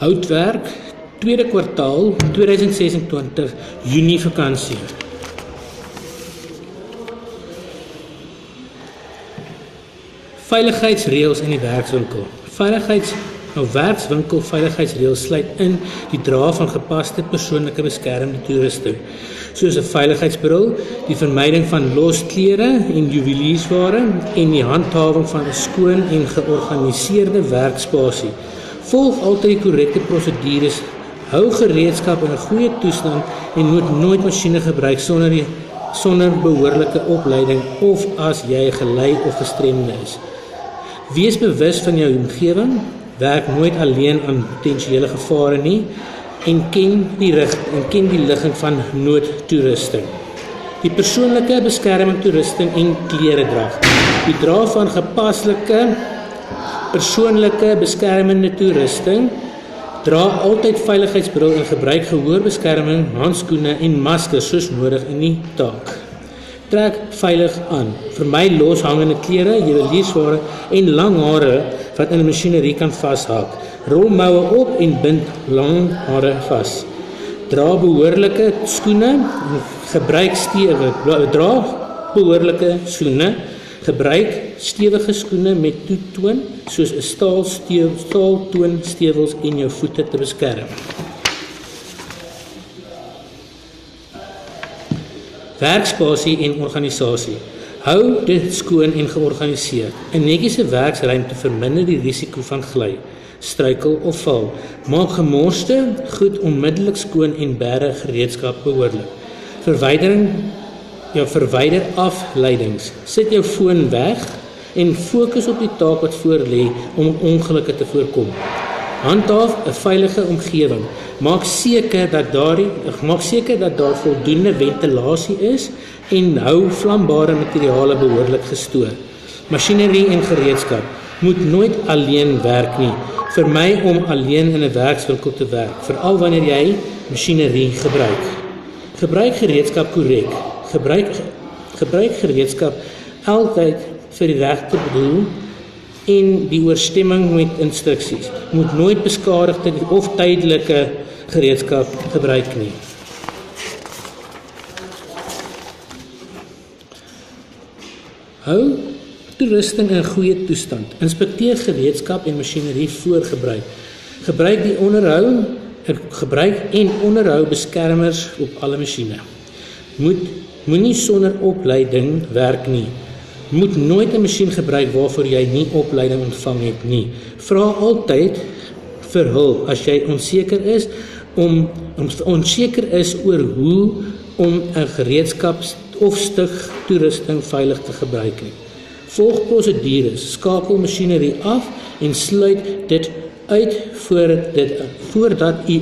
Houtwerk, tweede kwartaal 2026, Junie vakansie. Veiligheidsreëls in die werkswinkel. Werkswinkel veiligheidsreëls sluit in die dra van gepaste persoonlike beskermende toerusting, soos 'n veiligheidsbril, die vermyding van los klere en juweliersware en die handhawing van 'n skoon en georganiseerde werkspasie. Volg altyd die korrekte prosedures, hou gereedskap in 'n goeie toestand en moet nooit masjiene gebruik sonder behoorlike opleiding of as jy gelei of gestremde is. Wees bewus van jou omgewing, werk nooit alleen aan potensiële gevare nie en ken die ligging van noodtoerusting. Die persoonlike beskerming toerusting en kleredrag. Die dra van gepaslike persoonlike beskermende toerusting, dra altyd veiligheidsbril en gebruik gehoorbeskerming, handskoene en maskers soos nodig in die taak. Trek veilig aan. Vermy loshangende klere, juweliersware en lang hare wat in 'n masjinerie kan vashaak. Rol moue op en bind lang hare vas. Dra behoorlike skoene, gebruik stewige skoene met toetoon, soos 'n staaltoon stewels en jou voete te beskerm. Werkspasie en organisasie. Hou dit skoon en georganiseer. 'n Netjiese werksruimte verminder die risiko van gly, struikel of val. Maak gemorste goed onmiddellik skoon en berg gereedskap behoorlik. Verwyder afleidings. Sit jou foon weg en fokus op die taak wat voor lê om ongelukke te voorkom. Handhaaf 'n veilige omgewing. Maak seker dat daar voldoende ventilasie is en hou vlambare materiale behoorlik gestoor. Masjinerie en gereedskap. Moet nooit alleen werk nie. Vermy om alleen in 'n werkswinkel te werk, veral wanneer jy masjinerie gebruik. Gebruik gereedskap korrek. Gebruik gereedskap altyd vir die regte doel en die ooreenstemming met instruksies. Moet nooit beskadigde of tydelike gereedskap gebruik nie. Hou toerusting in goeie toestand. Inspekteer gereedskap en masjinerie voor gebruik. Gebruik en onderhou beskermers op alle masjiene. Moenie sonder opleiding werk nie. Moet nooit 'n masjien gebruik waarvoor jy nie opleiding ontvang het nie. Vra altyd vir hulp as jy onseker is oor hoe om 'n gereedskap of stuk toerusting veilig te gebruik nie. Volg prosedures, skakel masjinerie af en sluit dit uit voordat u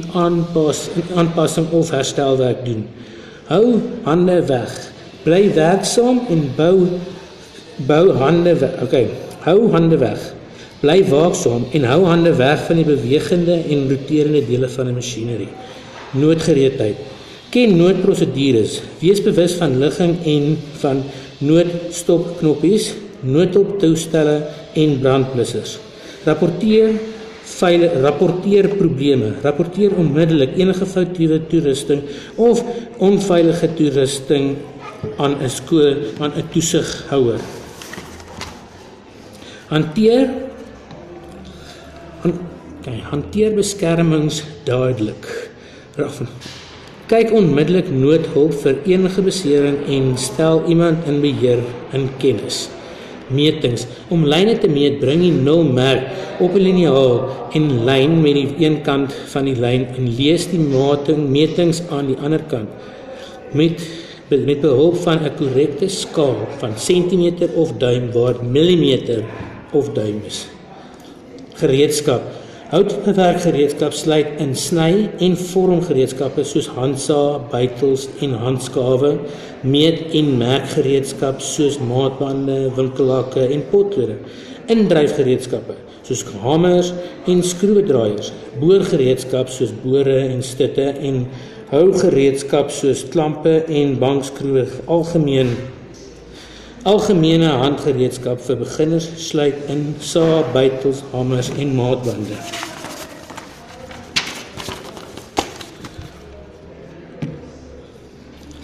aanpassing of herstelwerk doen. Hou hande weg. Bly werksaam en hou hande weg. Bly waaksaam en hou hande weg van die bewegende en roterende dele van 'n masjinerie. Noodgereedheid. Ken noodprosedures. Wees bewus van ligging en van noodstopknoppies, noodhulptoestelle en brandblussers. Rapporteer probleme. Rapporteer onmiddellik enige foutiewe toerusting of onveilige toerusting aan 'n toesighouer. Hanteer beskermings dadelik. Kyk onmiddellik noodhulp vir enige besering en stel iemand in beheer in kennis. Metings. Om lyne te meet, bring die nulmerk op 'n liniaal en lyn met die een kant van die lyn en lees die metings aan die ander kant. Met behulp van 'n korrekte skaal van sentimeter of duim waar millimeter of duim is. Gereedskap. Houtwerkgereedskap sluit in sny- en vormgereedskappe soos handsaë, bytels en handskawe, meet- en merkgereedskap soos maatbande, winkelhakke en potlode, indryfgereedskappe soos hamers en skroewedraaiers, boorgereedskap soos bore en stutte en hougereedskap soos klampe en bankskroewe. Algemene handgereedskap vir beginners sluit in saë, bytels, hamers en maatbande.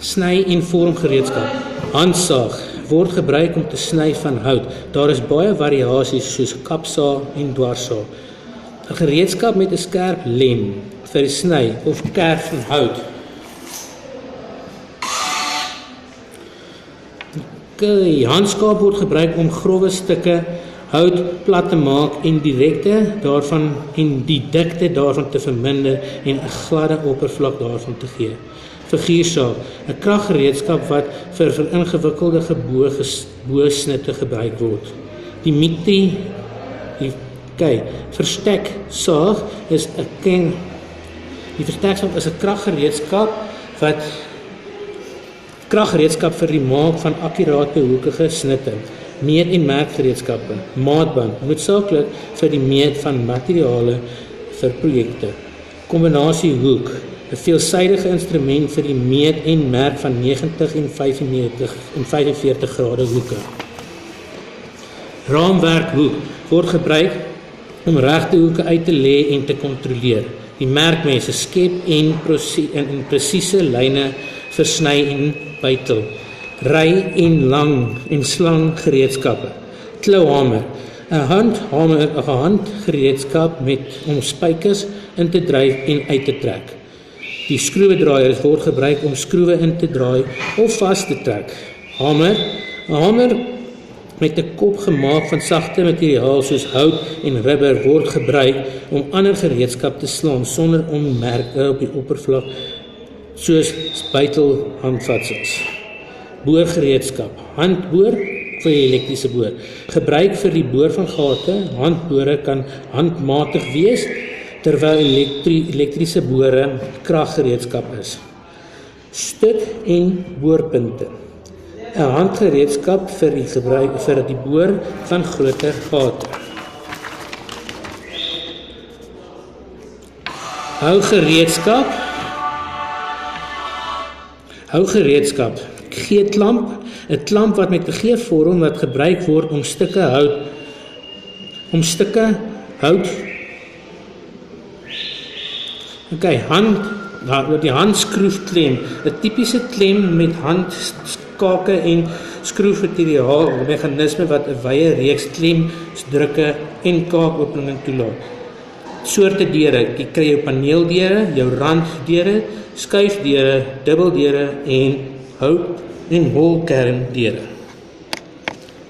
Sny- en vormgereedskap. Handsaag word gebruik om te sny van hout. Daar is baie variasies soos kapsaag en dwarssaag. 'n Gereedskap met 'n skerp lem vir die sny of kerf van hout. Die handskaap word gebruik om grouwe stukke hout plat te maak en die dikte daarvan te verminder en 'n gladde oppervlak daarvan te gee. Figuursaag, 'n kraggereedskap wat vir ingewikkelde geboogsnitte gebruik word. Versteksaag is 'n kraggereedskap vir die maak van akkurate hoekige snitte. Meet- en merkgereedskappe, maatband, noodsaaklik vir die meet van materiale vir projekte. Kombinasiehoek, 'n veelsidige instrument vir die meet en merk van 90 en 45 grade hoeke. Raamwerkhoek word gebruik om regte hoeke uit te lê en te kontroleer. Die merkmense skep en presiese lyne versny en bytel. Ry en slang gereedskappe. Klouhamer, 'n handgereedskap om spykers in te dryf en uit te trek. Die skroewedraaiers word gebruik om skroewe in te draai of vas te trek. Hamer, 'n hamer met 'n kop gemaak van sagte materiaal soos hout en rubber word gebruik om ander gereedskap te slaan sonder om merke op die oppervlak soos bytel handvatsels. Boorgereedskap, handboor vir die elektriese boor. Gebruik vir die boor van gate. Handbore kan handmatig wees terwyl elektriese bore kraggereedskap is. Stuk en boorpunte, 'n handgereedskap vir die boor van groter gate. Hougereedskap, geetlamp, 'n klamp wat met 'n G-vorm wat gebruik word om stukke hout. Die handskroefklem, 'n tipiese klem met handskake en skroefmateriaal meganisme wat 'n wye reeks klemdrukke en kaakopeninge toelaat. Soorte deure, jy kry jou paneeldeure, jou randdeure, skuifdeure, dubbeldeure en hout en holkerndeure.